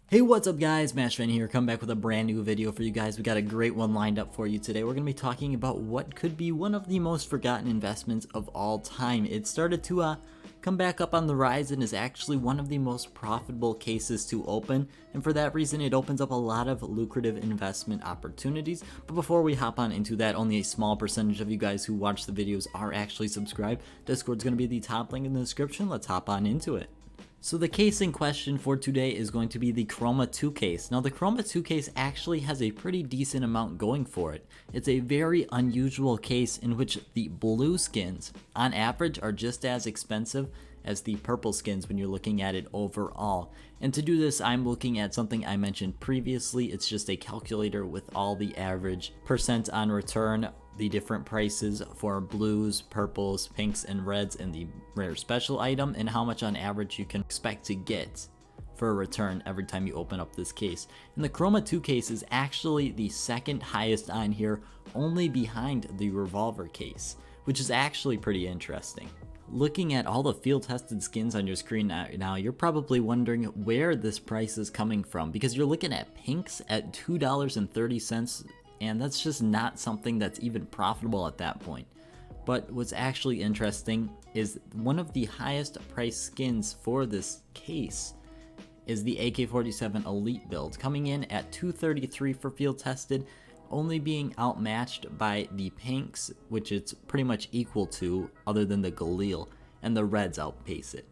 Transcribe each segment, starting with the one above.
Hey, what's up guys, MashFan here, come back with a brand new video for you guys. We got a great one lined up for you today. We're going to be talking about what could be one of the most forgotten investments of all time. It started to come back up on the rise and is actually one of the most profitable cases to open, and for that reason it opens up a lot of lucrative investment opportunities. But before we hop on into that, only a small percentage of you guys who watch the videos are actually subscribed. Discord's going to be the top link in the description. Let's hop on into it. So the case in question for today is going to be the CHROMA 2 case. Now the CHROMA 2 case actually has a pretty decent amount going for it. It's a very unusual case in which the blue skins on average are just as expensive as the purple skins when you're looking at it overall. And to do this, I'm looking at something I mentioned previously. It's just a calculator with all the average percent on return, the different prices for blues, purples, pinks, and reds in the rare special item, and how much on average you can expect to get for a return every time you open up this case. And the CHROMA 2 case is actually the second highest on here, only behind the revolver case, which is actually pretty interesting. Looking at all the field tested skins on your screen now, you're probably wondering where this price is coming from, because you're looking at pinks at $2.30, and that's just not something that's even profitable at that point. But what's actually interesting is one of the highest price skins for this case is the AK-47 Elite build, coming in at $233 for field tested, only being outmatched by the pinks, which it's pretty much equal to other than the Galil, and the reds outpace it.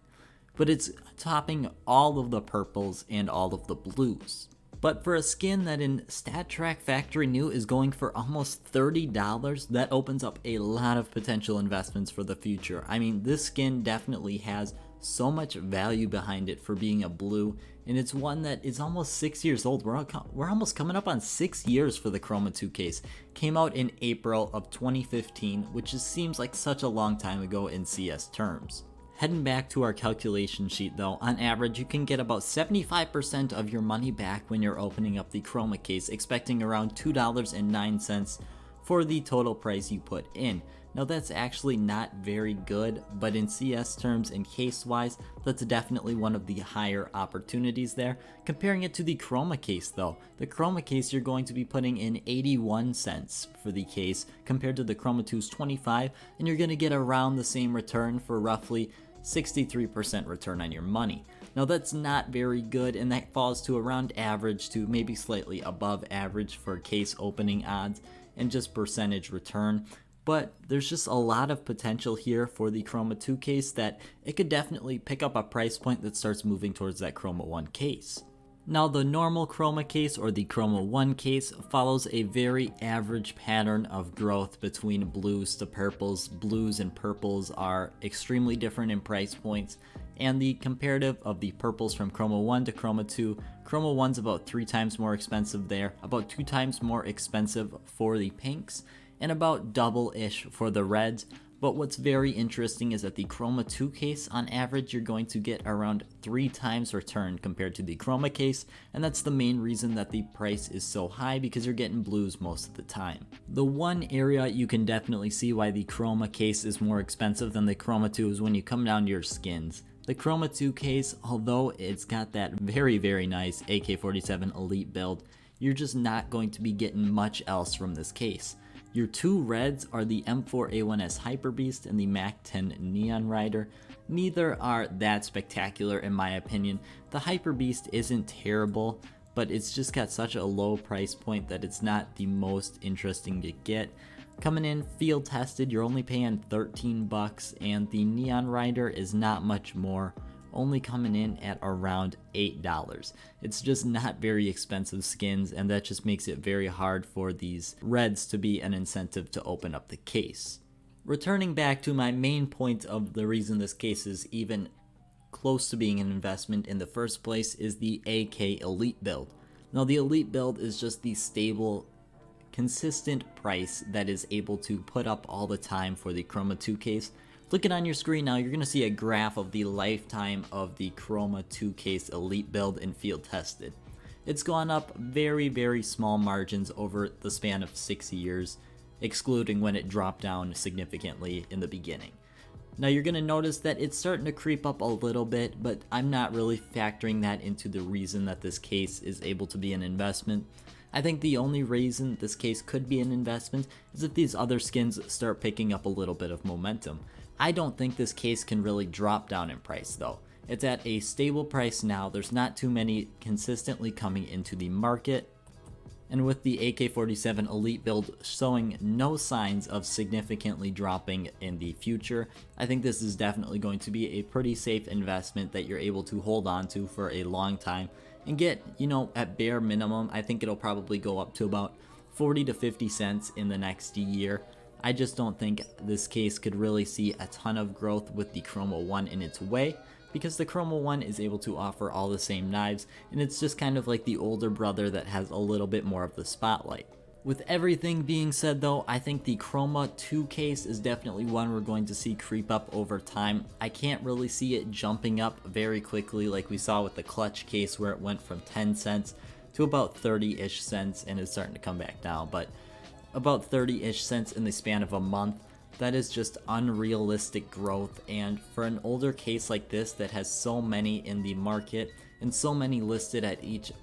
But it's topping all of the purples and all of the blues. But for a skin that in StatTrak Factory New is going for almost $30, that opens up a lot of potential investments for the future. I mean, this skin definitely has so much value behind it for being a blue, and it's one that is almost 6 years old. We're almost coming up on 6 years for the CHROMA 2 case. Came out in April of 2015, which just seems like such a long time ago in CS terms. Heading back to our calculation sheet though, on average you can get about 75% of your money back when you're opening up the CHROMA case, expecting around $2.09 for the total price you put in. Now that's actually not very good, but in CS terms and case wise, that's definitely one of the higher opportunities there. Comparing it to the CHROMA case though, the CHROMA case you're going to be putting in 81 cents for the case compared to the CHROMA 2's 25, and you're going to get around the same return for roughly 63% return on your money. Now that's not very good, and that falls to around average to maybe slightly above average for case opening odds and just percentage return. But there's just a lot of potential here for the CHROMA 2 case that it could definitely pick up a price point that starts moving towards that CHROMA 1 case. Now the normal CHROMA case or the CHROMA 1 case follows a very average pattern of growth between blues to purples. Blues and purples are extremely different in price points, and the comparative of the purples from CHROMA 1 to CHROMA 2, CHROMA 1's about 3 times more expensive there, about 2 times more expensive for the pinks, and about double-ish for the reds. But what's very interesting is that the CHROMA 2 case, on average, you're going to get around 3 times return compared to the CHROMA case, and that's the main reason that the price is so high, because you're getting blues most of the time. The one area you can definitely see why the CHROMA case is more expensive than the CHROMA 2 is when you come down to your skins. The CHROMA 2 case, although it's got that very nice AK-47 Elite build, you're just not going to be getting much else from this case. Your two reds are the M4A1S Hyper Beast and the MAC-10 Neon Rider. Neither are that spectacular in my opinion. The Hyper Beast isn't terrible, but it's just got such a low price point that it's not the most interesting to get. Coming in field tested, you're only paying 13 bucks, and the Neon Rider is not much more, only coming in at around $8. It's just not very expensive skins, and that just makes it very hard for these reds to be an incentive to open up the case. Returning back to my main point of the reason this case is even close to being an investment in the first place is the AK Elite build. Now the Elite build is just the stable, consistent price that is able to put up all the time for the CHROMA 2 case. Looking on your screen now, you're going to see a graph of the lifetime of the CHROMA 2 case Elite build in field tested. It's gone up very small margins over the span of 6 years, excluding when it dropped down significantly in the beginning. Now you're going to notice that it's starting to creep up a little bit, but I'm not really factoring that into the reason that this case is able to be an investment. I think the only reason this case could be an investment is if these other skins start picking up a little bit of momentum. I don't think this case can really drop down in price though. It's at a stable price now, there's not too many consistently coming into the market. And with the AK-47 Elite build showing no signs of significantly dropping in the future, I think this is definitely going to be a pretty safe investment that you're able to hold on to for a long time and get, at bare minimum, I think it'll probably go up to about 40 to 50 cents in the next year. I just don't think this case could really see a ton of growth with the CHROMA 1 in its way, because the CHROMA 1 is able to offer all the same knives, and it's just kind of like the older brother that has a little bit more of the spotlight. With everything being said though, I think the CHROMA 2 case is definitely one we're going to see creep up over time. I can't really see it jumping up very quickly like we saw with the clutch case where it went from 10 cents to about 30-ish cents and is starting to come back down, but about 30-ish cents in the span of a month. That is just unrealistic growth, and for an older case like this that has so many in the market and so many listed at each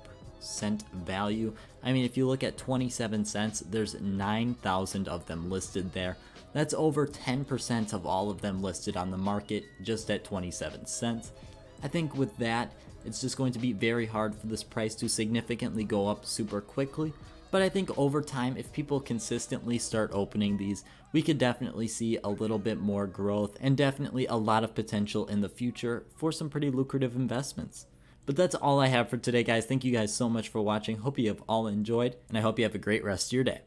cent value, I mean, if you look at 27 cents, there's 9,000 of them listed there. That's over 10% of all of them listed on the market just at 27 cents. I think with that, it's just going to be very hard for this price to significantly go up super quickly. But I think over time, if people consistently start opening these, we could definitely see a little bit more growth and definitely a lot of potential in the future for some pretty lucrative investments. But that's all I have for today, guys. Thank you guys so much for watching. Hope you have all enjoyed, and I hope you have a great rest of your day.